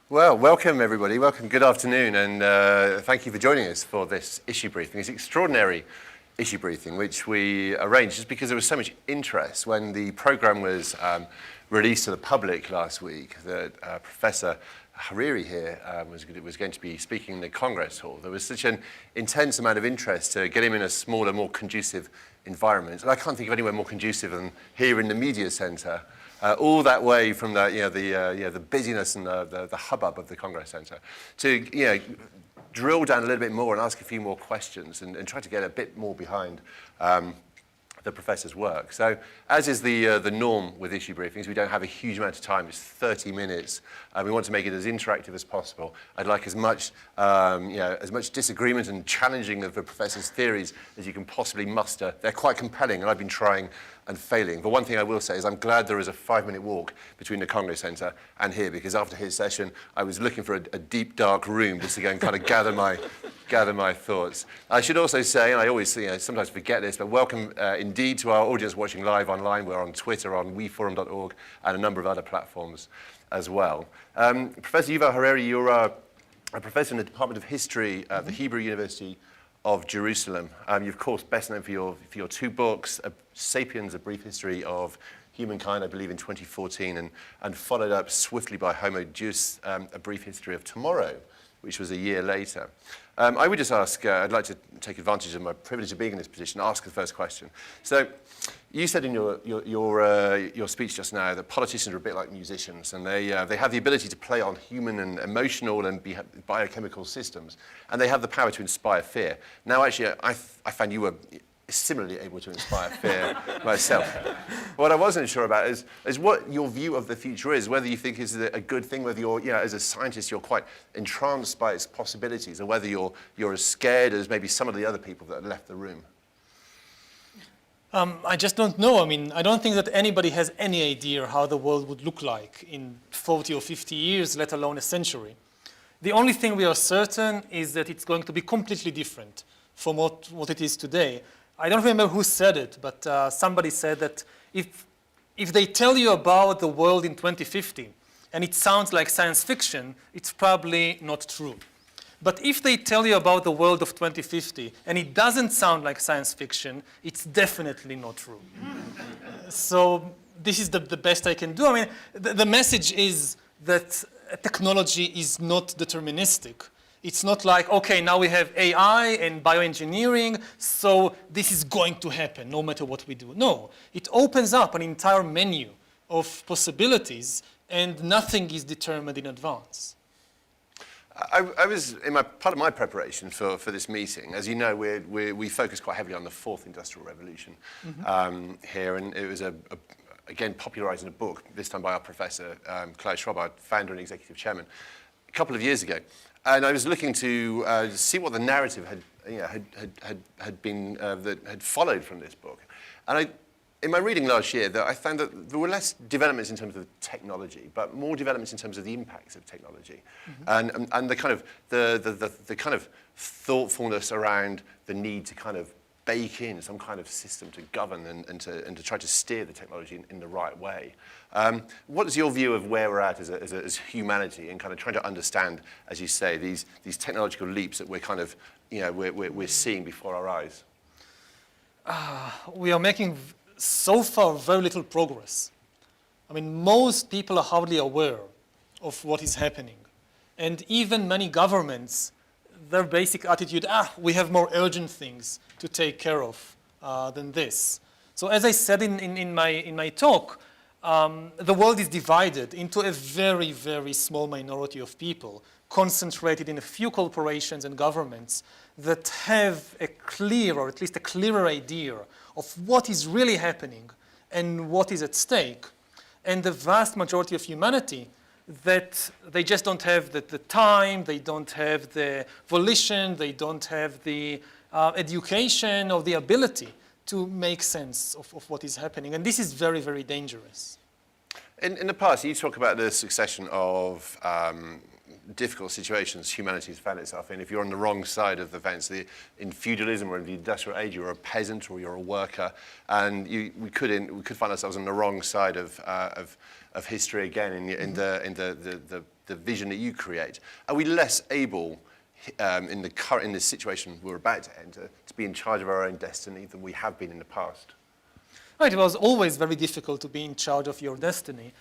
Well, welcome everybody, welcome, good afternoon, and thank you for joining us for this issue briefing. It's an extraordinary issue briefing which we arranged just because there was so much interest when the programme was released to the public last week that Professor Hariri here was going to be speaking in the Congress Hall. There was such an intense amount of interest to get him in a smaller, more conducive environment. And I can't think of anywhere more conducive than here in the media centre. All that way from the busyness and the hubbub of the Congress Centre to drill down a little bit more and ask a few more questions and try to get a bit more behind the professor's work. So, as is the norm with issue briefings, we don't have a huge amount of time. It's 30 minutes. We want to make it as interactive as possible. I'd like as much disagreement and challenging of the professor's theories as you can possibly muster. They're quite compelling, and I've been trying and failing. But one thing I will say is I'm glad there is a 5-minute walk between the Congress Centre and here, because after his session, I was looking for a deep, dark room just to go and kind of gather my thoughts. I should also say, and I always sometimes forget this, but welcome indeed to our audience watching live online. We're on Twitter, on weforum.org, and a number of other platforms as well. Professor Yuval Harari, you're a professor in the Department of History at the Hebrew University of Jerusalem. You're, of course, best known for your two books, Sapiens, A Brief History of Humankind, I believe in 2014, and followed up swiftly by Homo Deus, A Brief History of Tomorrow, which was a year later. I would just ask, I'd like to take advantage of my privilege of being in this position, ask the first question. So, you said in your speech just now that politicians are a bit like musicians, and they have the ability to play on human and emotional and biochemical systems, and they have the power to inspire fear. Now, actually, I found you were similarly able to inspire fear myself. What I wasn't sure about is what your view of the future is, whether you think it's a good thing, whether you're, as a scientist, you're quite entranced by its possibilities, or whether you're as scared as maybe some of the other people that had left the room. I just don't know. I mean, I don't think that anybody has any idea how the world would look like in 40 or 50 years, let alone a century. The only thing we are certain is that it's going to be completely different from what it is today. I don't remember who said it, but somebody said that if they tell you about the world in 2050 and it sounds like science fiction, it's probably not true. But if they tell you about the world of 2050 and it doesn't sound like science fiction, it's definitely not true. So this is the best I can do. I mean, the message is that technology is not deterministic. It's not like, okay, now we have AI and bioengineering, so this is going to happen no matter what we do. No, it opens up an entire menu of possibilities, and nothing is determined in advance. I was, in part of my preparation for this meeting, as you know, we focus quite heavily on the fourth industrial revolution here, and it was, again, popularized in a book, this time by our professor, Klaus Schwab, our founder and executive chairman, a couple of years ago. And I was looking to see what the narrative had been that had followed from this book. And in my reading last year, I found that there were less developments in terms of technology, but more developments in terms of the impacts of technology, and the kind of thoughtfulness around the need to kind of bake in some kind of system to govern and to try to steer the technology in the right way. What is your view of where we're at as humanity and kind of trying to understand, as you say, these technological leaps that we're kind of, we're seeing before our eyes? We are making so far very little progress. I mean, most people are hardly aware of what is happening. And even many governments, their basic attitude, we have more urgent things to take care of than this. So as I said in my talk, the world is divided into a very, very small minority of people concentrated in a few corporations and governments that have a clear, or at least a clearer idea of what is really happening and what is at stake. And the vast majority of humanity that they just don't have the time, they don't have the volition, they don't have the education or the ability to make sense of what is happening. And this is very, very dangerous. In the past, you talk about the succession of difficult situations humanity has found itself in. If you're on the wrong side of the fence, in feudalism or in the industrial age, you're a peasant or you're a worker, and we could find ourselves on the wrong side of history again in the the vision that you create, are we less able in this situation we're about to enter to be in charge of our own destiny than we have been in the past? Right, it was always very difficult to be in charge of your destiny.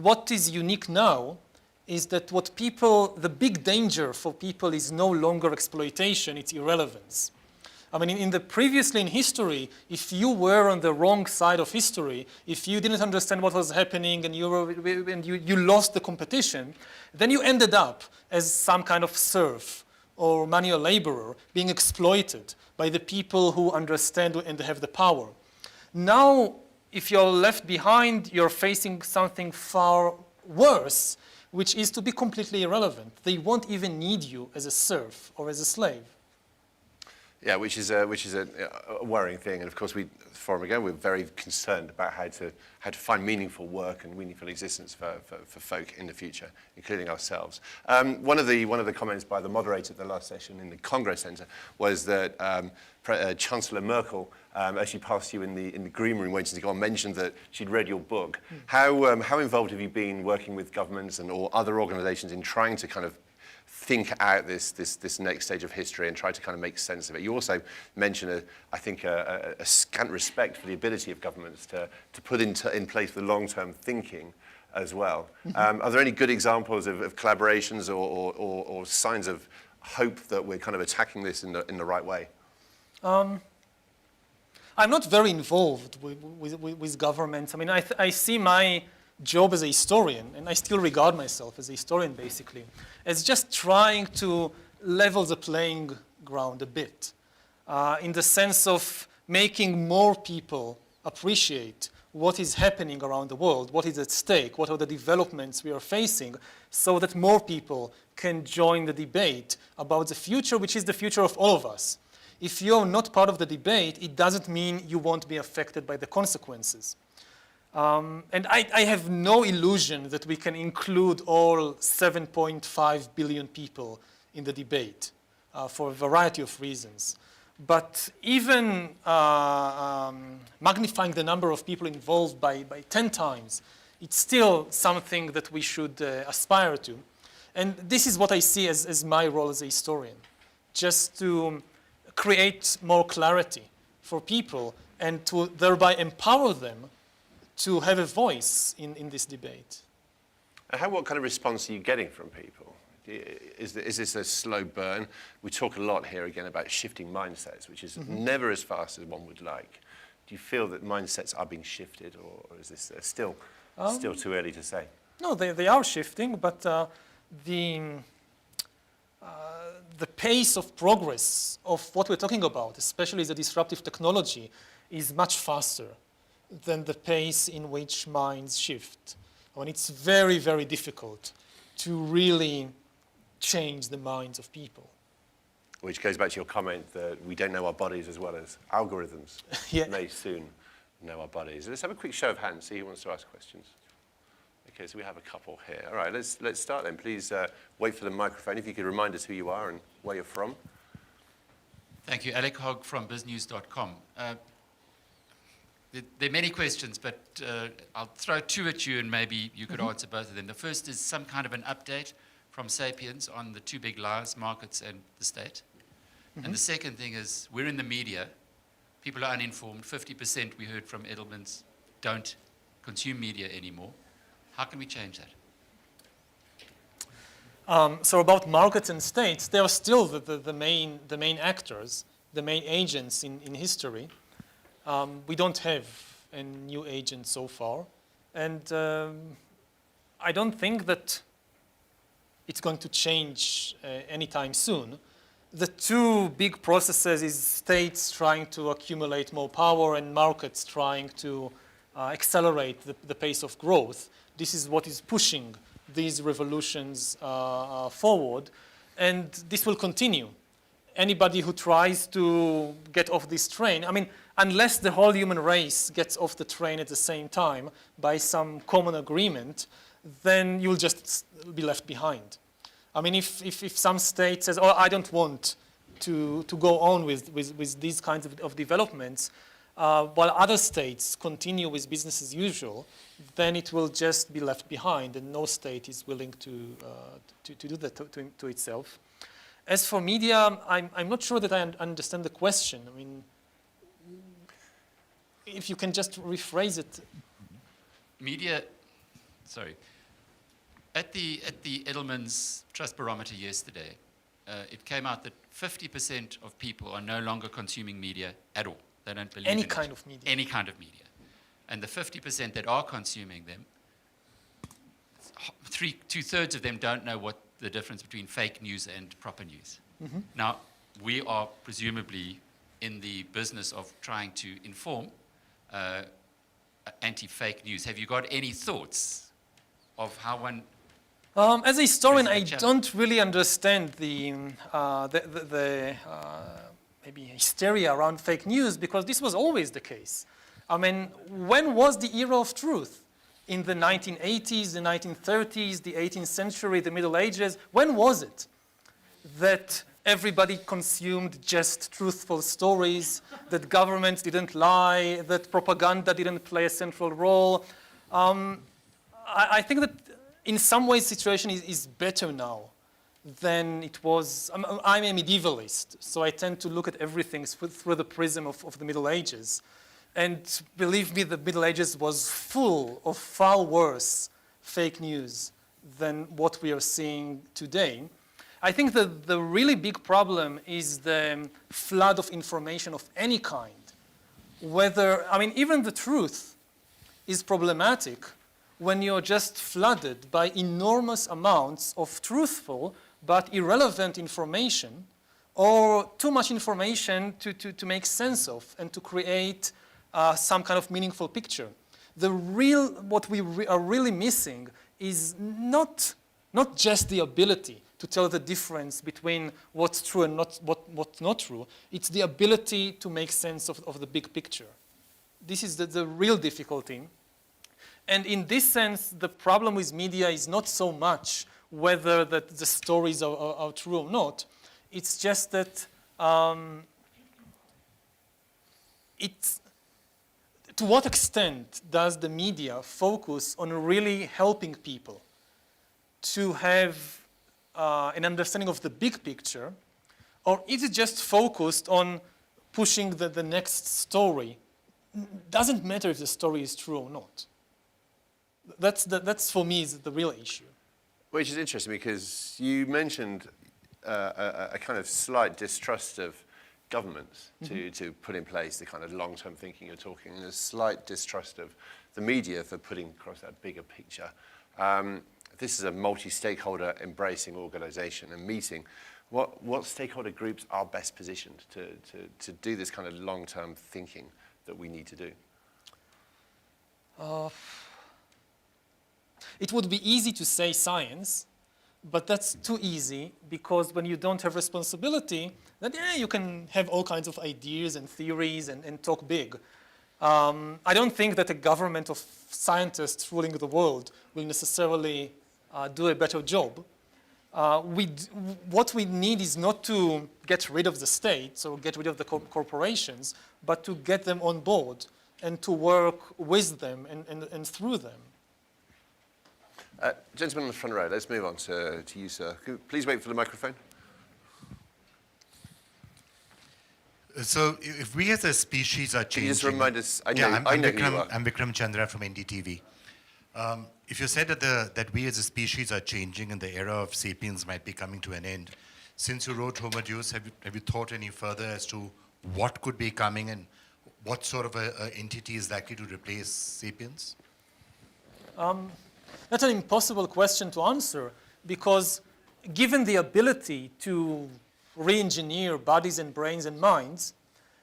What is unique now is that the big danger for people is no longer exploitation, it's irrelevance. I mean, previously in history, if you were on the wrong side of history, if you didn't understand what was happening and you lost the competition, then you ended up as some kind of serf or manual laborer being exploited by the people who understand and have the power. Now, if you're left behind, you're facing something far worse, which is to be completely irrelevant. They won't even need you as a serf or as a slave. Yeah, which is a worrying thing, and of course we, Forum Again, we're very concerned about how to find meaningful work and meaningful existence for folk in the future, including ourselves. One of the comments by the moderator at the last session in the Congress Center was that Chancellor Merkel, as she passed you in the green room waiting to go on, mentioned that she'd read your book. How involved have you been working with governments or other organizations in trying to kind of think out this next stage of history and try to kind of make sense of it? You also mentioned, I think, a scant respect for the ability of governments to put in place the long-term thinking as well. Are there any good examples of collaborations or signs of hope that we're kind of attacking this in the right way? I'm not very involved with governments. I mean, I see my job as a historian, and I still regard myself as a historian basically, as just trying to level the playing ground a bit, in the sense of making more people appreciate what is happening around the world, what is at stake, what are the developments we are facing, so that more people can join the debate about the future, which is the future of all of us. If you're not part of the debate, it doesn't mean you won't be affected by the consequences. And I have no illusion that we can include all 7.5 billion people in the debate for a variety of reasons. But even magnifying the number of people involved by 10 times, it's still something that we should aspire to. And this is what I see as my role as a historian, just to create more clarity for people and to thereby empower them to have a voice in this debate. And what kind of response are you getting from people? Is this a slow burn? We talk a lot here again about shifting mindsets, which is never as fast as one would like. Do you feel that mindsets are being shifted, or is this still too early to say? No, they are shifting, but the pace of progress of what we're talking about, especially the disruptive technology, is much faster than the pace in which minds shift. I mean, it's very, very difficult to really change the minds of people. Which goes back to your comment that we don't know our bodies as well as algorithms may soon know our bodies. Let's have a quick show of hands, see who wants to ask questions. Okay, so we have a couple here. All right, let's start then. Please wait for the microphone. If you could remind us who you are and where you're from. Thank you. Alec Hogg from biznews.com. There are many questions, but I'll throw two at you and maybe you could answer both of them. The first is some kind of an update from Sapiens on the two big lies, markets and the state. And the second thing is, we're in the media. People are uninformed. 50%, we heard from Edelman's, don't consume media anymore. How can we change that? So about markets and states, they are still the main actors, the main agents in history. We don't have a new agent so far. And I don't think that it's going to change anytime soon. The two big processes is states trying to accumulate more power and markets trying to accelerate the pace of growth. This is what is pushing these revolutions forward, and this will continue. Anybody who tries to get off this train, I mean, unless the whole human race gets off the train at the same time by some common agreement, then you'll just be left behind. I mean, if some state says, oh, I don't want to go on with these kinds of developments, while other states continue with business as usual, then it will just be left behind, and no state is willing to do that to itself. As for media, I'm not sure that I understand the question. I mean, if you can just rephrase it. Media, sorry. At the Edelman's Trust Barometer yesterday, it came out that 50% of people are no longer consuming media at all. They don't believe Any in kind it. of media. Any kind of media. And the 50% that are consuming them, two-thirds of them don't know what the difference between fake news and proper news. Mm-hmm. Now, we are presumably in the business of trying to inform anti-fake news. Have you got any thoughts of how one... As a historian, I Researcher. don't really understand the maybe hysteria around fake news, because this was always the case. I mean, when was the era of truth? In the 1980s, the 1930s, the 18th century, the Middle Ages? When was it that everybody consumed just truthful stories, that governments didn't lie, that propaganda didn't play a central role? I think that in some ways the situation is better now than it was. I'm a medievalist, so I tend to look at everything through the prism of the Middle Ages. And believe me, the Middle Ages was full of far worse fake news than what we are seeing today. I think that the really big problem is the flood of information of any kind. Even the truth is problematic when you're just flooded by enormous amounts of truthful but irrelevant information, or too much information to make sense of and to create some kind of meaningful picture. What we are really missing is not just the ability to tell the difference between what's true and what's not true. It's the ability to make sense of the big picture. This is the real difficulty. And in this sense, the problem with media is not so much whether that the stories are true or not. It's just that to what extent does the media focus on really helping people to have an understanding of the big picture, or is it just focused on pushing the next story? Doesn't matter if the story is true or not. That's for me is the real issue. Which is interesting because you mentioned a kind of slight distrust of governments to put in place the kind of long-term thinking you're talking, and a slight distrust of the media for putting across that bigger picture. This is a multi-stakeholder embracing organization and meeting. What stakeholder groups are best positioned to do this kind of long-term thinking that we need to do? It would be easy to say science, but that's too easy, because when you don't have responsibility, then you can have all kinds of ideas and theories and talk big. I don't think that a government of scientists ruling the world will necessarily do a better job. What we need is not to get rid of the states or get rid of the corporations, but to get them on board and to work with them and through them. Gentleman in the front row, let's move on to you, sir. Please wait for the microphone. So if we as a species are Can you changing... just remind us, I know who you are. I'm Vikram Chandra from NDTV. If you said that we as a species are changing and the era of sapiens might be coming to an end, since you wrote Homo Deus, have you thought any further as to what could be coming and what sort of a entity is likely to replace sapiens? That's an impossible question to answer, because given the ability to re-engineer bodies and brains and minds,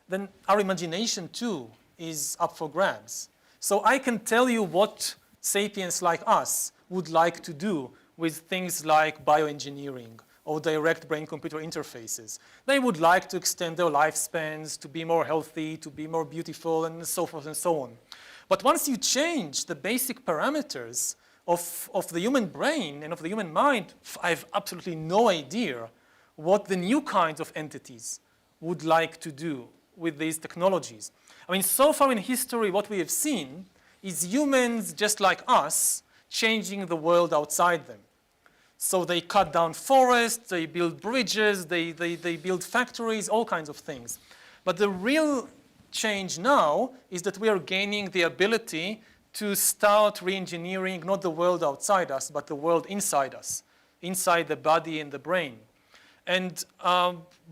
then our imagination too is up for grabs. So I can tell you what sapiens like us would like to do with things like bioengineering or direct brain-computer interfaces. They would like to extend their lifespans, to be more healthy, to be more beautiful, and so forth and so on. But once you change the basic parameters of the human brain and of the human mind, I have absolutely no idea what the new kinds of entities would like to do with these technologies. I mean, so far in history, what we have seen is humans, just like us, changing the world outside them. So they cut down forests, they build bridges, they build factories, all kinds of things. But the real change now is that we are gaining the ability to start re-engineering not the world outside us, but the world inside us, inside the body and the brain. And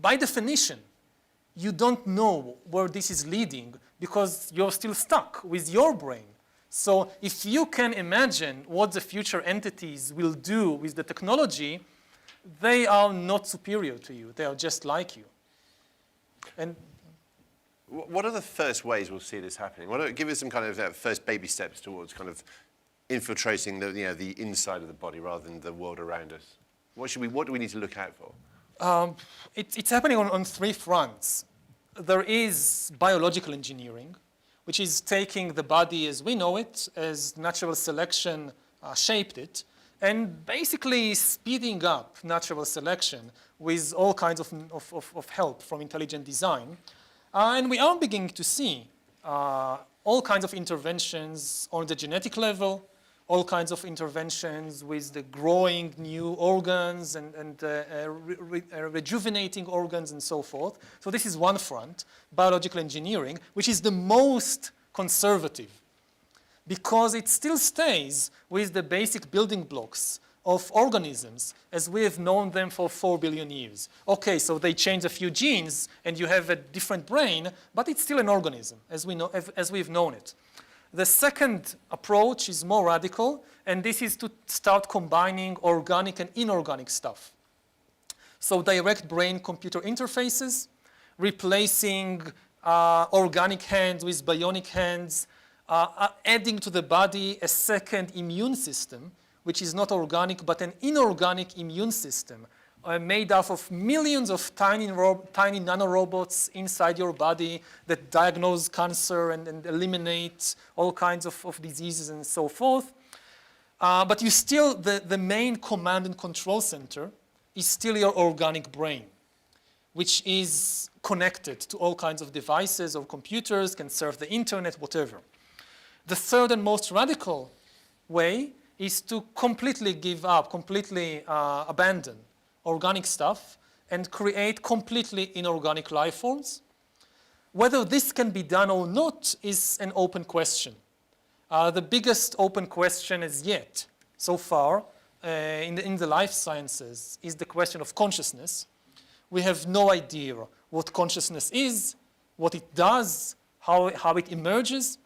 by definition, you don't know where this is leading because you're still stuck with your brain. So if you can imagine what the future entities will do with the technology, they are not superior to you. They are just like you. And What are the first ways we'll see this happening? Give us some kind of first baby steps towards kind of infiltrating the inside of the body rather than the world around us. What do we need to look out for? It's happening on three fronts. There is biological engineering, which is taking the body as we know it, as natural selection shaped it, and basically speeding up natural selection with all kinds of help from intelligent design. And we are beginning to see all kinds of interventions on the genetic level, all kinds of interventions with the growing new organs and rejuvenating organs and so forth. So this is one front, biological engineering, which is the most conservative because it still stays with the basic building blocks of organisms as we have known them for 4 billion years. Okay, so they change a few genes and you have a different brain, but it's still an organism as we've known it. The second approach is more radical, and this is to start combining organic and inorganic stuff. So direct brain-computer interfaces, replacing organic hands with bionic hands, adding to the body a second immune system, which is not organic, but an inorganic immune system made up of millions of tiny nanorobots inside your body that diagnose cancer and eliminate all kinds of diseases and so forth. But you still, the main command and control center is still your organic brain, which is connected to all kinds of devices or computers, can serve the internet, whatever. The third and most radical way is to completely give up, completely abandon organic stuff and create completely inorganic life forms. Whether this can be done or not is an open question. The biggest open question as yet, so far, in the life sciences is the question of consciousness. We have no idea what consciousness is, what it does, how it emerges.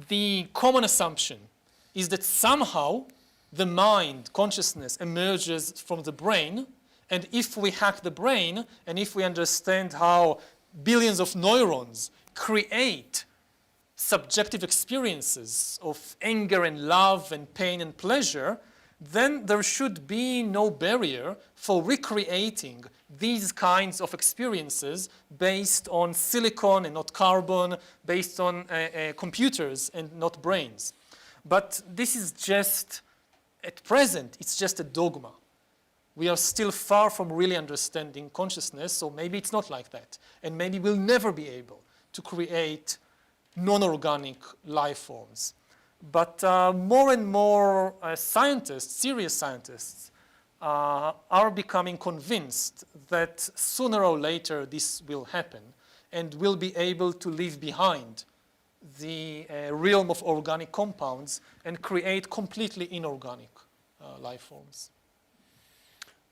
The common assumption is that somehow the mind, consciousness, emerges from the brain, and if we hack the brain, and if we understand how billions of neurons create subjective experiences of anger and love and pain and pleasure, then there should be no barrier for recreating these kinds of experiences based on silicon and not carbon, based on computers and not brains. But this is just, at present, it's just a dogma. We are still far from really understanding consciousness, so maybe it's not like that. And maybe we'll never be able to create non-organic life forms. But more and more scientists, serious scientists, are becoming convinced that sooner or later this will happen and we'll be able to leave behind the realm of organic compounds and create completely inorganic life forms.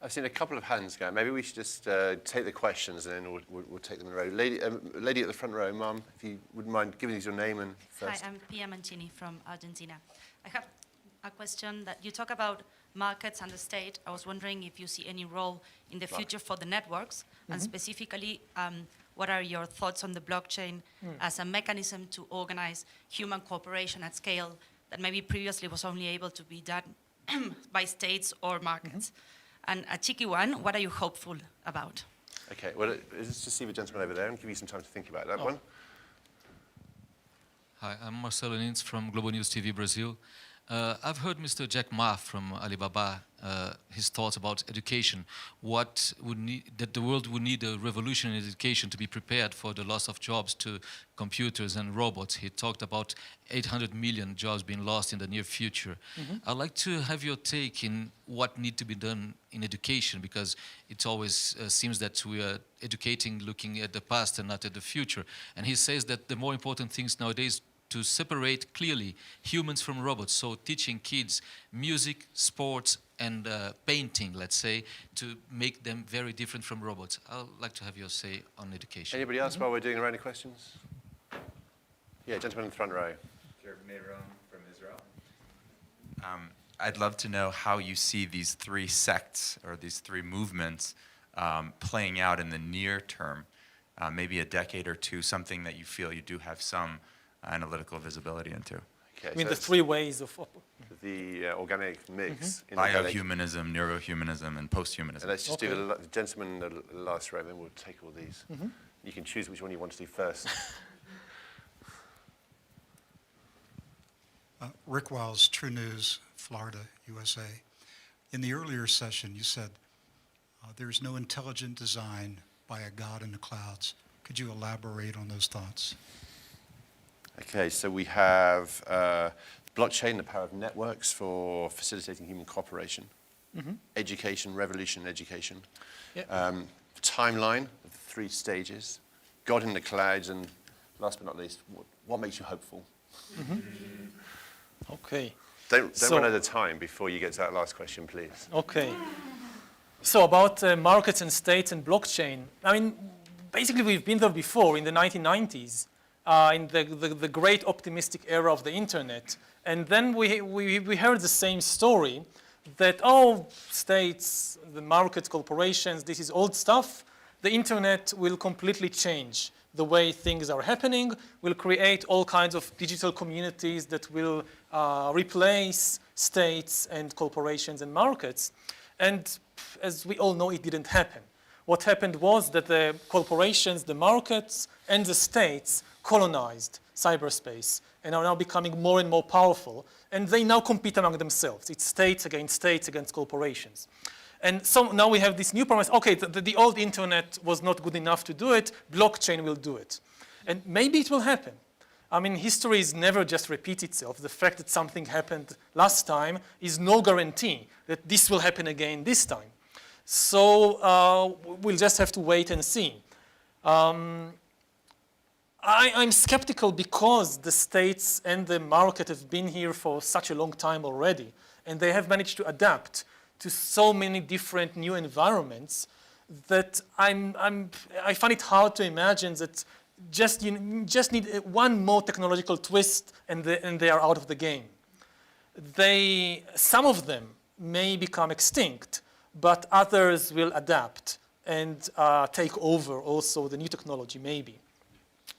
I've seen a couple of hands go. Maybe we should just take the questions and then we'll take them in a row. Lady at the front row, Mom, if you wouldn't mind giving us your name and first. Hi, I'm Pia Mancini from Argentina. I have a question that you talk about markets and the state. I was wondering if you see any role in the future for the networks, and specifically, what are your thoughts on the blockchain as a mechanism to organize human cooperation at scale that maybe previously was only able to be done by states or markets? And a cheeky one, what are you hopeful about? Okay, well, let's just see the gentleman over there and give you some time to think about that one. Hi, I'm Marcelo Nins from Globo News TV Brazil. I've heard Mr. Jack Ma from Alibaba, his thoughts about education. That the world would need a revolution in education to be prepared for the loss of jobs to computers and robots. He talked about 800 million jobs being lost in the near future. I'd like to have your take in what needs to be done in education, because it always seems that we are educating looking at the past and not at the future. And he says that the more important things nowadays to separate clearly humans from robots, so teaching kids music, sports, and painting, let's say, to make them very different from robots. I'd like to have your say on education. Anybody else while we're doing a round of questions? Yeah, gentleman in the front row. From Israel. I'd love to know how you see these three sects or these three movements playing out in the near term, maybe a decade or two, something that you feel you do have some analytical visibility into. Okay, I mean, so the three ways of the organic mix. Biohumanism, neurohumanism, and posthumanism. And let's just do the gentleman in the last row, then we'll take all these. You can choose which one you want to do first. Rick Wiles, True News, Florida, USA. In the earlier session, you said there's no intelligent design by a God in the clouds. Could you elaborate on those thoughts? Okay, so we have blockchain, the power of networks for facilitating human cooperation. Education, revolution in education. Timeline of the 3 stages. God in the clouds, and last but not least, what makes you hopeful? Okay. Don't So- run out of time before you get to that last question, please. Okay. So about markets and states and blockchain, I mean, basically we've been there before in the 1990s, in the great optimistic era of the internet. And then we heard the same story that, oh, states, the markets, corporations, this is old stuff. The internet will completely change the way things are happening, will create all kinds of digital communities that will replace states and corporations and markets. And as we all know, it didn't happen. What happened was that the corporations, the markets, and the states colonized cyberspace and are now becoming more and more powerful. And they now compete among themselves. It's states against corporations. And so now we have this new promise, okay, the old internet was not good enough to do it, blockchain will do it. And maybe it will happen. I mean, history is never just repeat itself. The fact that something happened last time is no guarantee that this will happen again this time. So we'll just have to wait and see. I'm skeptical because the states and the market have been here for such a long time already, and they have managed to adapt to so many different new environments that I find it hard to imagine that you just need one more technological twist and they are out of the game. Some of them may become extinct, but others will adapt and take over also the new technology maybe.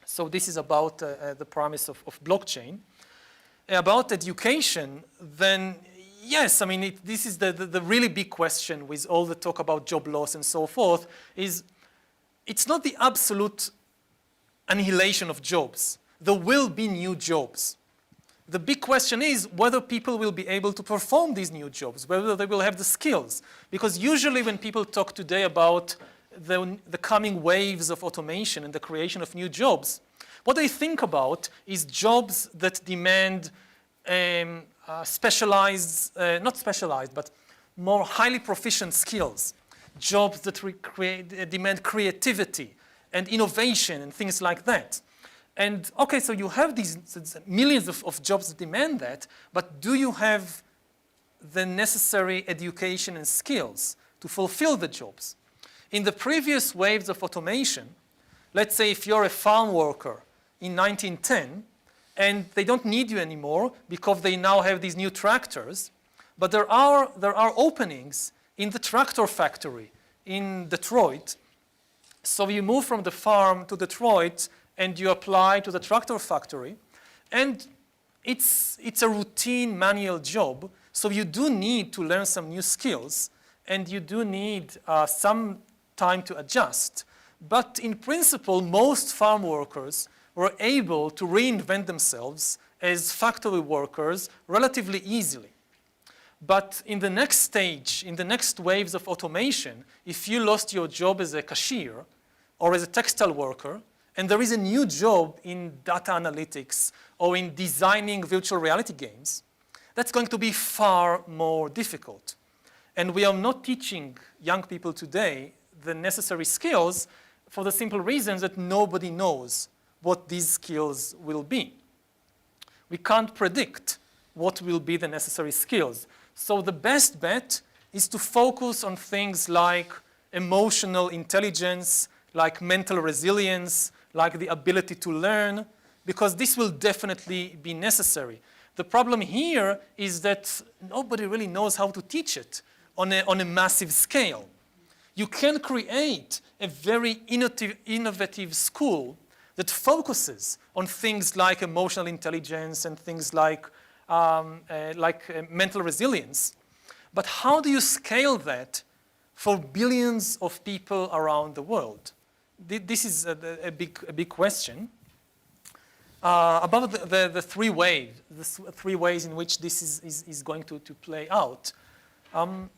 So this is about the promise of blockchain. About education, then yes, I mean, this is the really big question with all the talk about job loss and so forth, is it's not the absolute annihilation of jobs. There will be new jobs. The big question is whether people will be able to perform these new jobs, whether they will have the skills. Because usually when people talk today about the coming waves of automation and the creation of new jobs, what they think about is jobs that demand not specialized, but more highly proficient skills, jobs that demand creativity and innovation and things like that. And okay, so you have these millions of jobs that demand that, but do you have the necessary education and skills to fulfill the jobs? In the previous waves of automation, let's say if you're a farm worker in 1910, and they don't need you anymore because they now have these new tractors, but there are openings in the tractor factory in Detroit. So you move from the farm to Detroit and you apply to the tractor factory, and it's a routine manual job, so you do need to learn some new skills, and you do need some time to adjust. But in principle, most farm workers were able to reinvent themselves as factory workers relatively easily. But in the next stage, in the next waves of automation, if you lost your job as a cashier or as a textile worker, and there is a new job in data analytics or in designing virtual reality games, that's going to be far more difficult. And we are not teaching young people today the necessary skills for the simple reason that nobody knows what these skills will be. We can't predict what will be the necessary skills. So the best bet is to focus on things like emotional intelligence, like mental resilience, like the ability to learn, because this will definitely be necessary. The problem here is that nobody really knows how to teach it on a massive scale. You can create a very innovative school that focuses on things like emotional intelligence and things like mental resilience. But how do you scale that for billions of people around the world? This is a big question. About the three ways in which this is going to play out.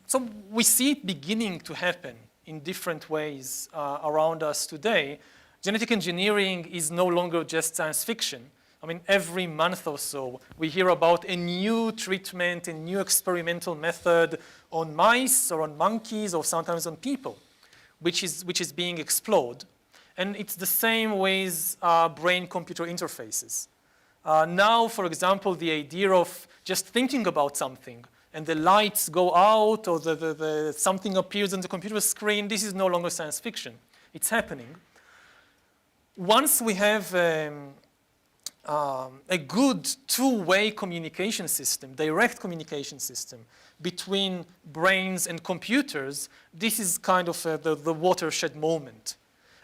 So we see it beginning to happen in different ways around us today. Genetic engineering is no longer just science fiction. I mean, every month or so, we hear about a new treatment, a new experimental method on mice or on monkeys or sometimes on people, which is being explored. And it's the same with brain-computer interfaces. Now, for example, the idea of just thinking about something and the lights go out or something appears on the computer screen, this is no longer science fiction. It's happening. Once we have a good two-way communication system, direct communication system between brains and computers, this is kind of the watershed moment.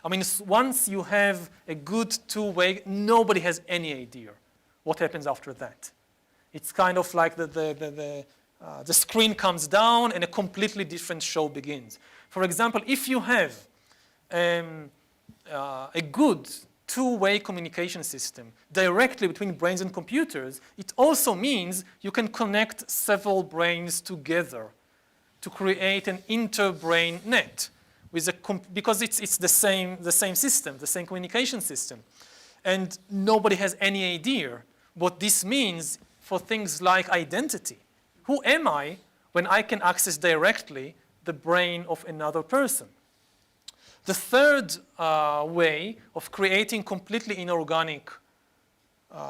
I mean, once you have a good two-way, nobody has any idea what happens after that. It's kind of like the screen comes down and a completely different show begins. For example, if you have a good two-way communication system directly between brains and computers, it also means you can connect several brains together to create an inter-brain net because it's the same system, the same communication system. And nobody has any idea what this means for things like identity. Who am I when I can access directly the brain of another person? The third way of creating completely inorganic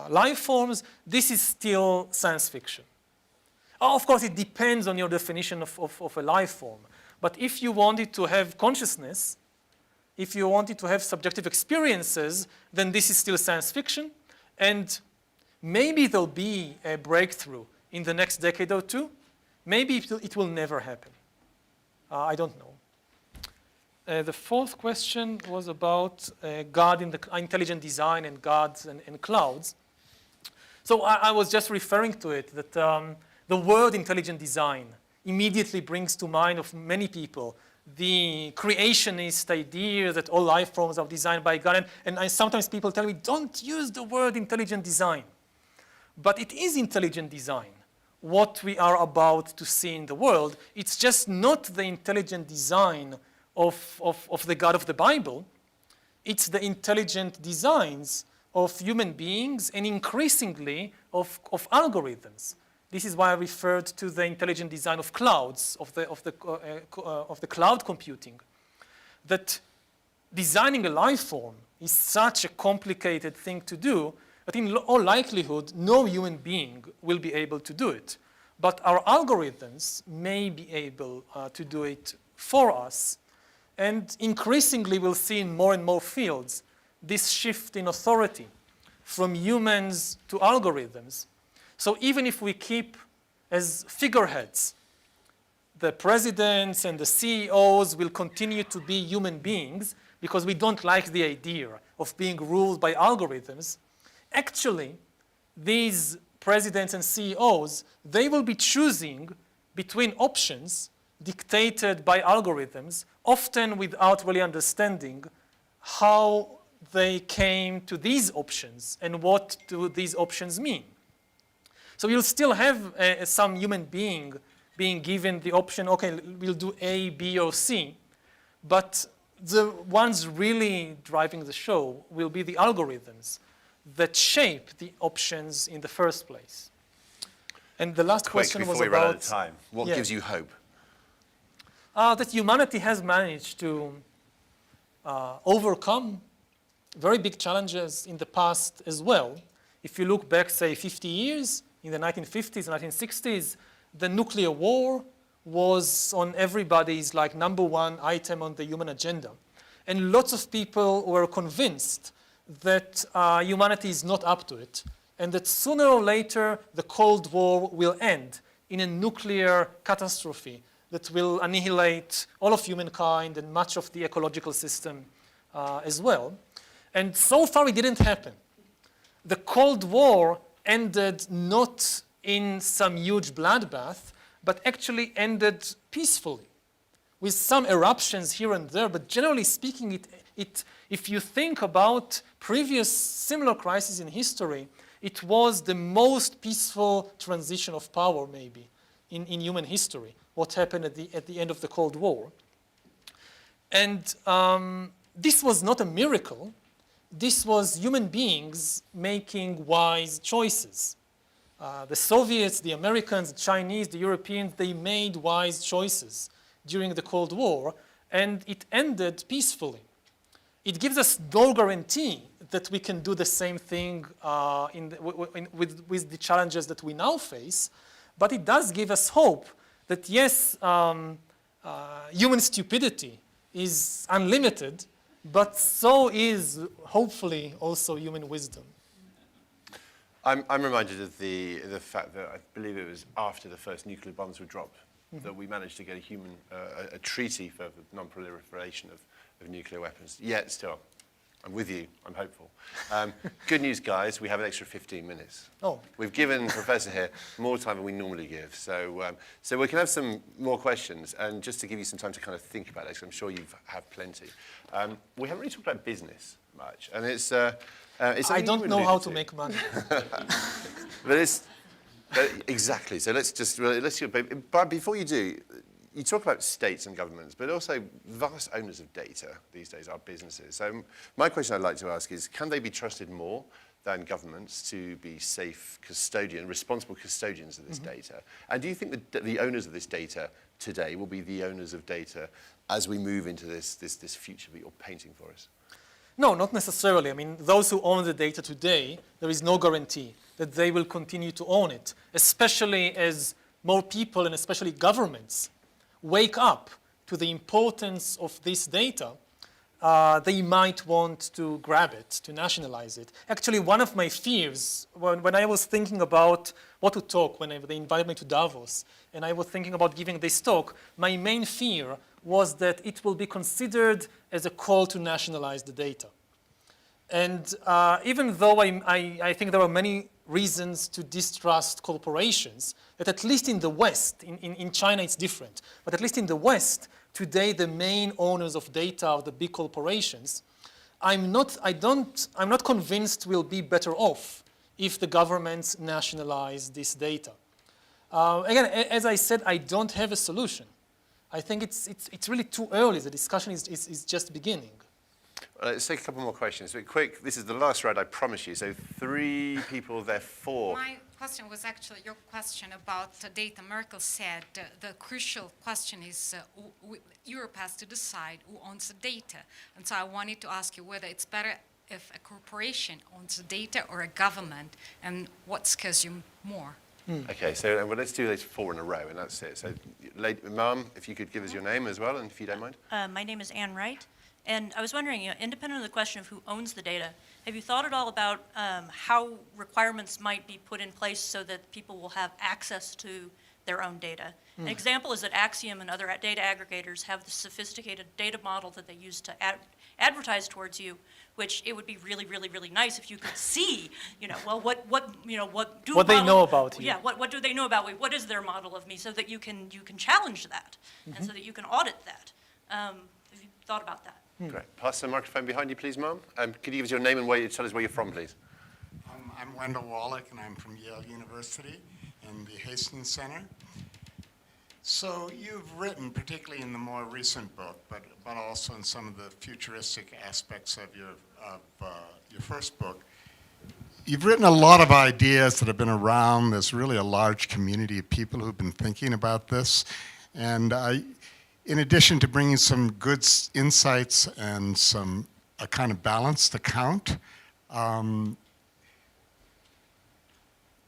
life forms, this is still science fiction. Of course, it depends on your definition of a life form. But if you wanted to have consciousness, if you wanted to have subjective experiences, then this is still science fiction. And maybe there'll be a breakthrough in the next decade or two. Maybe it will never happen. I don't know. The fourth question was about God in the intelligent design and gods and clouds. So I was just referring to it, that the word intelligent design immediately brings to mind of many people the creationist idea that all life forms are designed by God. And sometimes people tell me, don't use the word intelligent design. But it is intelligent design, what we are about to see in the world. It's just not the intelligent design of the God of the Bible. It's the intelligent designs of human beings and increasingly of algorithms. This is why I referred to the intelligent design of clouds, of the cloud computing. That designing a life form is such a complicated thing to do that in all likelihood, no human being will be able to do it. But our algorithms may be able to do it for us. And increasingly, we'll see in more and more fields this shift in authority from humans to algorithms. So even if we keep as figureheads, the presidents and the CEOs will continue to be human beings because we don't like the idea of being ruled by algorithms, actually, these presidents and CEOs, they will be choosing between options dictated by algorithms, often without really understanding how they came to these options and what do these options mean. So you'll still have some human being being given the option, okay, we'll do A, B, or C, but the ones really driving the show will be the algorithms that shape the options in the first place. And the last Quick, question before was we run out about of time, what yeah. gives you hope? That humanity has managed to overcome very big challenges in the past as well. If you look back, say, 50 years, in the 1950s and 1960s, the nuclear war was on everybody's like #1 item on the human agenda. And lots of people were convinced that humanity is not up to it, and that sooner or later the Cold War will end in a nuclear catastrophe that will annihilate all of humankind and much of the ecological system as well. And so far it didn't happen. The Cold War ended not in some huge bloodbath, but actually ended peacefully, with some eruptions here and there, but generally speaking, if you think about previous similar crises in history, it was the most peaceful transition of power, maybe, in human history, what happened at the end of the Cold War. And this was not a miracle. This was human beings making wise choices. The Soviets, the Americans, the Chinese, the Europeans, they made wise choices during the Cold War, and it ended peacefully. It gives us no guarantee that we can do the same thing with the challenges that we now face, but it does give us hope that yes, human stupidity is unlimited, but so is hopefully also human wisdom. I'm reminded of the fact that I believe it was after the first nuclear bombs were dropped that we managed to get a treaty for the non-proliferation of nuclear weapons. Yet still, I'm with you, I'm hopeful. Good news, guys, we have an extra 15 minutes. Oh. We've given Professor here more time than we normally give, so we can have some more questions, and just to give you some time to kind of think about it, because I'm sure you have plenty. We haven't really talked about business much, and it's I don't know how to make money. But exactly. So but before you do, you talk about states and governments, but also vast owners of data these days are businesses. So my question I'd like to ask is, can they be trusted more than governments to be safe responsible custodians of this data? And do you think that the owners of this data today will be the owners of data as we move into this future that you're painting for us? No, not necessarily. I mean, those who own the data today, there is no guarantee that they will continue to own it, especially as more people and especially governments wake up to the importance of this data. They might want to grab it, to nationalize it. Actually, one of my fears, when I was thinking about what to talk, when they invited me to Davos, and I was thinking about giving this talk, my main fear was that it will be considered as a call to nationalize the data. And even though I think there are many reasons to distrust corporations, that at least in the West, in China it's different, but at least in the West, today the main owners of data are the big corporations. I'm not convinced we'll be better off if the governments nationalize this data. Again, as I said, I don't have a solution. I think it's really too early. The discussion is just beginning. Let's take a couple more questions. But quick, this is the last round, I promise you. So 3 people, there 4. My question was actually your question about data. Merkel said the crucial question is Europe has to decide who owns the data. And so I wanted to ask you whether it's better if a corporation owns the data or a government, and what scares you more? Okay, so let's do these 4 in a row, and that's it. So, Ma'am, if you could give us your name as well, and if you don't mind. My name is Ann Wright, and I was wondering, independent of the question of who owns the data, have you thought at all about how requirements might be put in place so that people will have access to their own data? An example is that Acxiom and other data aggregators have the sophisticated data model that they use to advertise towards you, which it would be really, really, really nice if you could see, what they know about you. Yeah, what do they know about me? What is their model of me, so that you can challenge that, and so that you can audit that. Have you thought about that? Great. Pass the microphone behind you, please, Ma'am. Could you give us your name and tell us where you're from, please? I'm Wendell Wallach, and I'm from Yale University. in the Hastings Center. So you've written, particularly in the more recent book, but also in some of the futuristic aspects of your first book, you've written a lot of ideas that have been around. There's really a large community of people who've been thinking about this. And in addition to bringing some good insights and a kind of balanced account,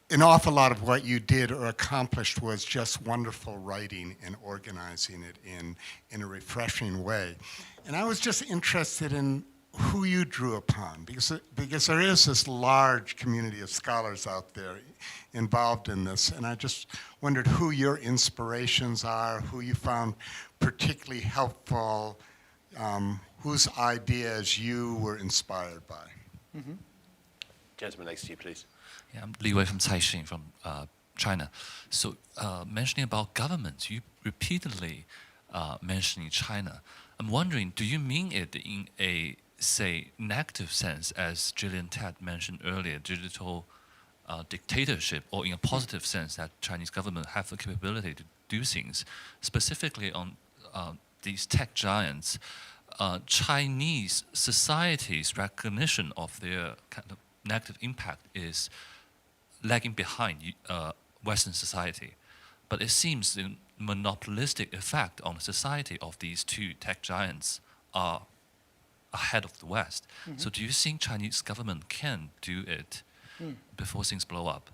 an awful lot of what you did or accomplished was just wonderful writing and organizing it in a refreshing way. And I was just interested in who you drew upon, because there is this large community of scholars out there involved in this, and I just wondered who your inspirations are, who you found particularly helpful, whose ideas you were inspired by. Mm-hmm. Gentleman next to you, please. Yeah, I'm Li Wei from Caixin from China. So mentioning about governments, you repeatedly mentioning China. I'm wondering, do you mean it in a, say, negative sense, as Gillian Tett mentioned earlier, digital dictatorship, or in a positive sense that Chinese government have the capability to do things, specifically on these tech giants? Chinese society's recognition of their kind of negative impact is lagging behind Western society. But it seems the monopolistic effect on the society of these two tech giants are ahead of the West. Mm-hmm. So do you think Chinese government can do it before things blow up?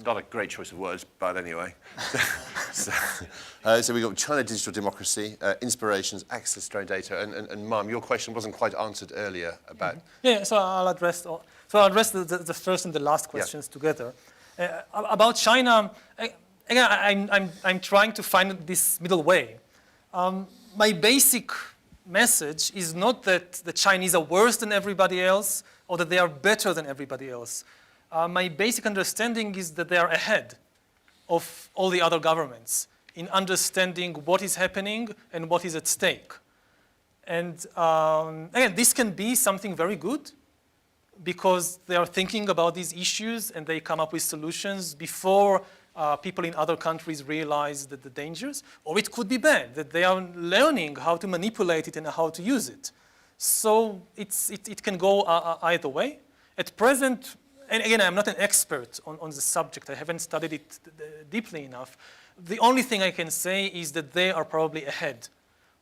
Not a great choice of words, but anyway. So we've got China digital democracy, inspirations, access to own data, and Mom, your question wasn't quite answered earlier about... Yeah, so I'll address the first and the last questions together. About China, again, I'm trying to find this middle way. My basic message is not that the Chinese are worse than everybody else or that they are better than everybody else. My basic understanding is that they are ahead of all the other governments in understanding what is happening and what is at stake. And again, this can be something very good because they are thinking about these issues and they come up with solutions before people in other countries realize the dangers. Or it could be bad, that they are learning how to manipulate it and how to use it. So it can go either way. At present, and again, I'm not an expert on the subject. I haven't studied it deeply enough. The only thing I can say is that they are probably ahead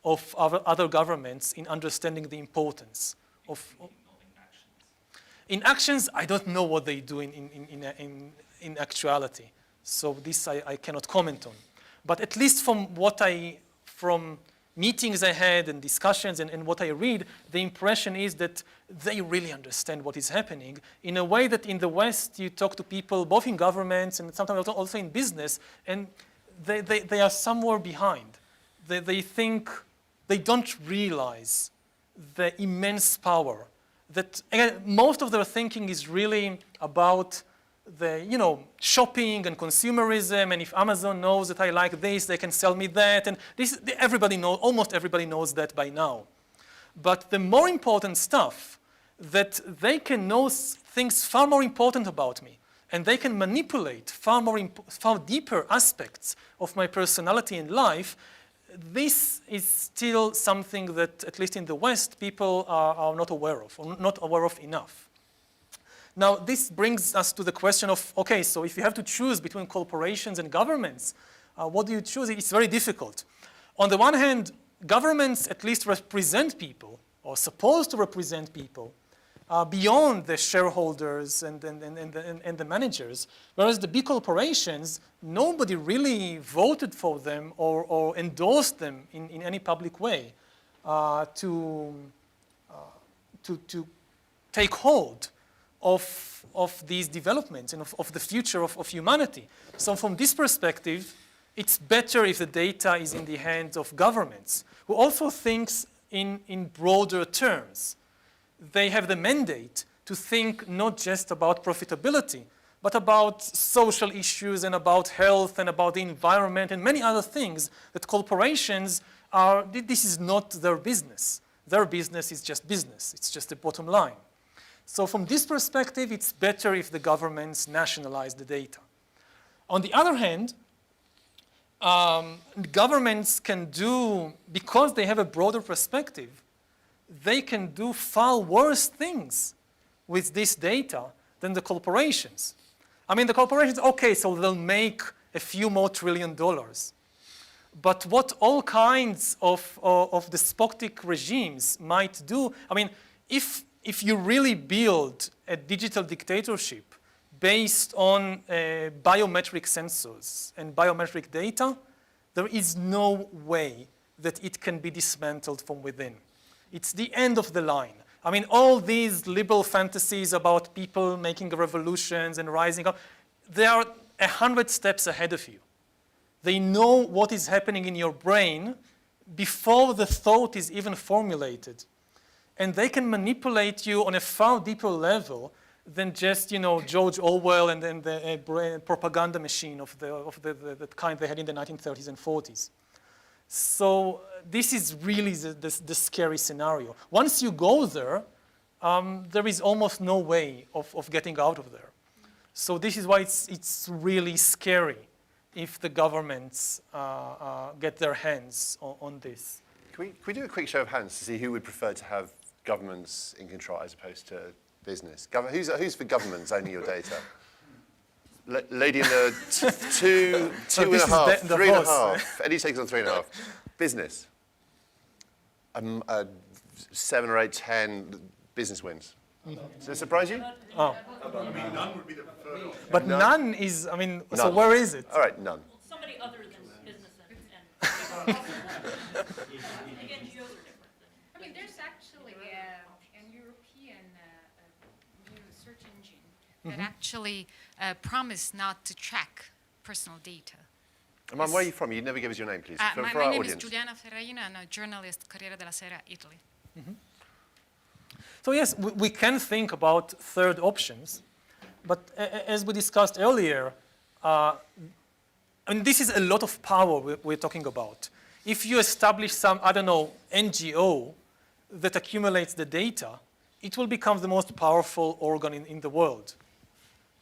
of other governments in understanding the importance of... In actions, I don't know what they do in actuality. So this I cannot comment on. But at least from meetings I had and discussions and what I read, the impression is that they really understand what is happening in a way that in the West you talk to people both in governments and sometimes also in business, and they are somewhere behind. They think, they don't realize the immense power that, again, most of their thinking is really about the, shopping and consumerism, and if Amazon knows that I like this, they can sell me that, and this, almost everybody knows that by now. But the more important stuff, that they can know things far more important about me, and they can manipulate far deeper aspects of my personality and life, this is still something that, at least in the West, people are not aware of, or not aware of enough. Now, this brings us to the question of, okay, so if you have to choose between corporations and governments, what do you choose? It's very difficult. On the one hand, governments at least represent people, or supposed to represent people, beyond the shareholders and the managers, whereas the big corporations, nobody really voted for them or endorsed them in any public way to take hold of these developments and of the future of humanity. So from this perspective, it's better if the data is in the hands of governments, who also thinks in broader terms. They have the mandate to think not just about profitability, but about social issues and about health and about the environment and many other things that corporations this is not their business. Their business is just business. It's just the bottom line. So from this perspective, it's better if the governments nationalize the data. On the other hand, governments can do, because they have a broader perspective, they can do far worse things with this data than the corporations. I mean, the corporations, okay, so they'll make a few more $1 trillion. But what all kinds of despotic regimes might do, I mean, if you really build a digital dictatorship based on biometric sensors and biometric data, there is no way that it can be dismantled from within. It's the end of the line. I mean, all these liberal fantasies about people making revolutions and rising up, they are 100 steps ahead of you. They know what is happening in your brain before the thought is even formulated. And they can manipulate you on a far deeper level than just, George Orwell and then the propaganda machine of the kind they had in the 1930s and 40s. So this is really the scary scenario. Once you go there, there is almost no way of getting out of there. So this is why it's really scary if the governments get their hands on this. Can we do a quick show of hands to see who would prefer to have governments in control as opposed to business? Who's for governments owning your data? Lady in the two So and this a is half, the 3.5. horse. Eddie takes on 3.5. Business. 7 or 8, 10 business wins. Does it surprise you? Oh. None would be the preferred option. But none is, I mean, so None. where is it? All right, none. Somebody other than business and NGOs are different. I mean, there's actually an European new search engine that actually promised not to track personal data. Ma'am, where are you from? You never give us your name, please, for My our name audience. is Giuliana Ferraina. I'm a journalist, Corriere della Sera, Italy. So yes, we can think about third options, but as we discussed earlier, and this is a lot of power we're talking about. If you establish some, NGO that accumulates the data, it will become the most powerful organ in the world.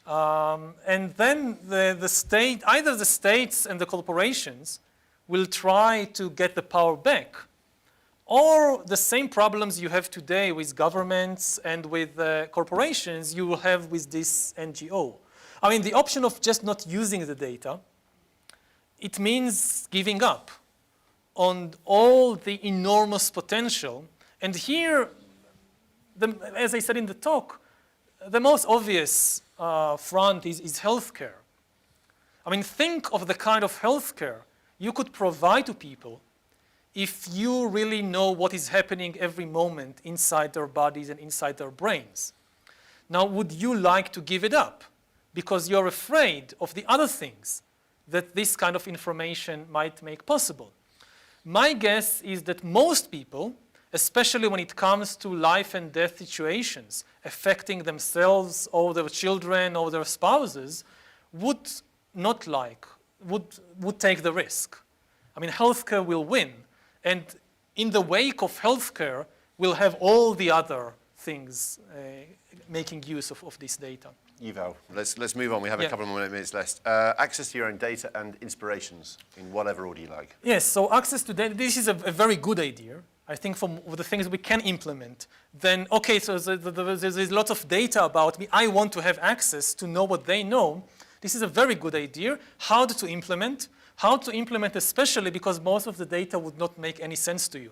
And then the state, either the states and the corporations will try to get the power back, or the same problems you have today with governments and with corporations you will have with this NGO. I mean, the option of just not using the data, it means giving up on all the enormous potential. And here, as I said in the talk, the most obvious front is healthcare. I mean, think of the kind of healthcare you could provide to people if you really know what is happening every moment inside their bodies and inside their brains. Now, would you like to give it up because you're afraid of the other things that this kind of information might make possible? My guess is that most people, especially when it comes to life and death situations affecting themselves or their children or their spouses, would take the risk. I mean, healthcare will win. And in the wake of healthcare, we'll have all the other things making use of this data. Yuval, let's move on. We have a couple of more minutes left. Access to your own data and inspirations in whatever order you like. Yes, so access to data, this is a very good idea. I think from the things we can implement, then, okay, so there's lots of data about me. I want to have access to know what they know. This is a very good idea. How to implement? How to implement especially because most of the data would not make any sense to you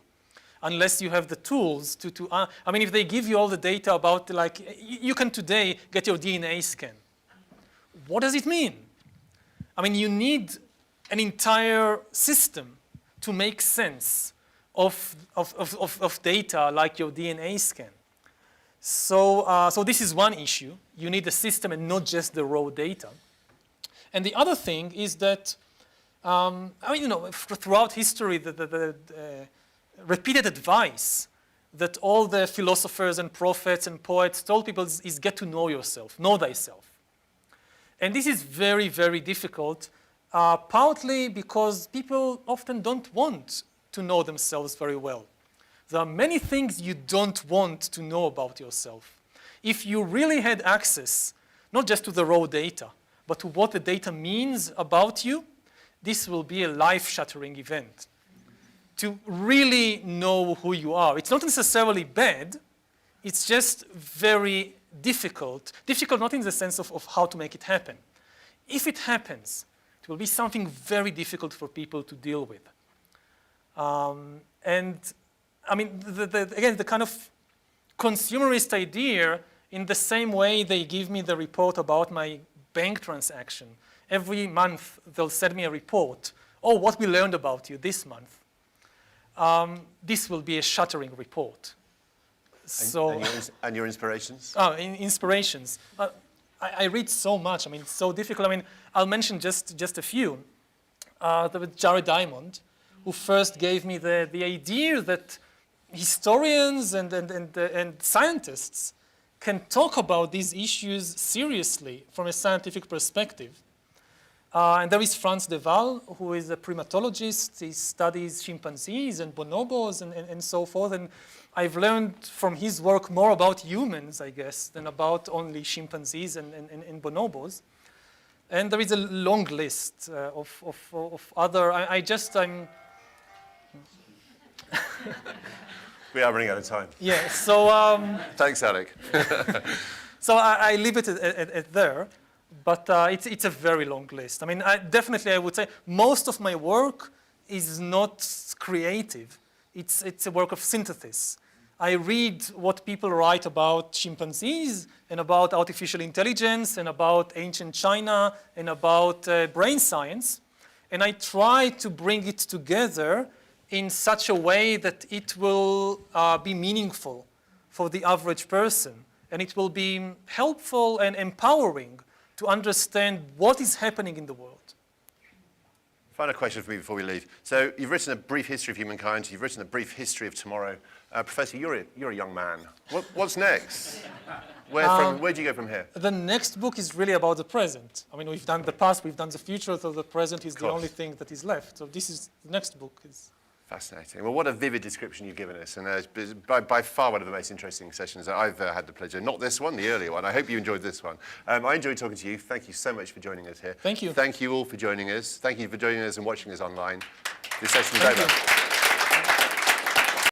unless you have the tools I mean, if they give you all the data about, like, you can today get your DNA scan. What does it mean? I mean, you need an entire system to make sense of data like your DNA scan. So this is one issue. You need a system and not just the raw data. And the other thing is that, throughout history, the repeated advice that all the philosophers and prophets and poets told people is get to know yourself, know thyself. And this is very, very difficult, partly because people often don't want to know themselves very well. There are many things you don't want to know about yourself. If you really had access, not just to the raw data, but to what the data means about you, this will be a life-shattering event. To really know who you are. It's not necessarily bad, it's just very difficult. Difficult not in the sense of how to make it happen. If it happens, it will be something very difficult for people to deal with. And I mean, again, the kind of consumerist idea, in the same way they give me the report about my bank transaction. Every month, they'll send me a report. Oh, what we learned about you this month. This will be a shattering report. So, and your inspirations? Inspirations. I read so much. I mean, it's so difficult. I mean, I'll mention just a few. There was Jared Diamond, who first gave me the idea that historians and scientists can talk about these issues seriously from a scientific perspective. And there is Frans de Waal, who is a primatologist. He studies chimpanzees and bonobos and so forth. And I've learned from his work more about humans, I guess, than about only chimpanzees and bonobos. And there is a long list of other. I'm. We are running out of time. Yeah. So. Thanks, Alec. So I leave it at there. But it's a very long list. I mean, definitely I would say most of my work is not creative. It's a work of synthesis. I read what people write about chimpanzees and about artificial intelligence and about ancient China and about brain science. And I try to bring it together in such a way that it will be meaningful for the average person. And it will be helpful and empowering to understand what is happening in the world. Final question for me before we leave. So you've written a brief history of humankind. You've written a brief history of tomorrow. Professor, you're a young man. What's next? Where do you go from here? The next book is really about the present. I mean, we've done the past, we've done the future, so the present is the only thing that is left. So this is the next book. Fascinating. Well, what a vivid description you've given us. And it's by far one of the most interesting sessions that I've had the pleasure. Not this one, the earlier one. I hope you enjoyed this one. I enjoyed talking to you. Thank you so much for joining us here. Thank you. Thank you all for joining us. Thank you for joining us and watching us online. This session is over.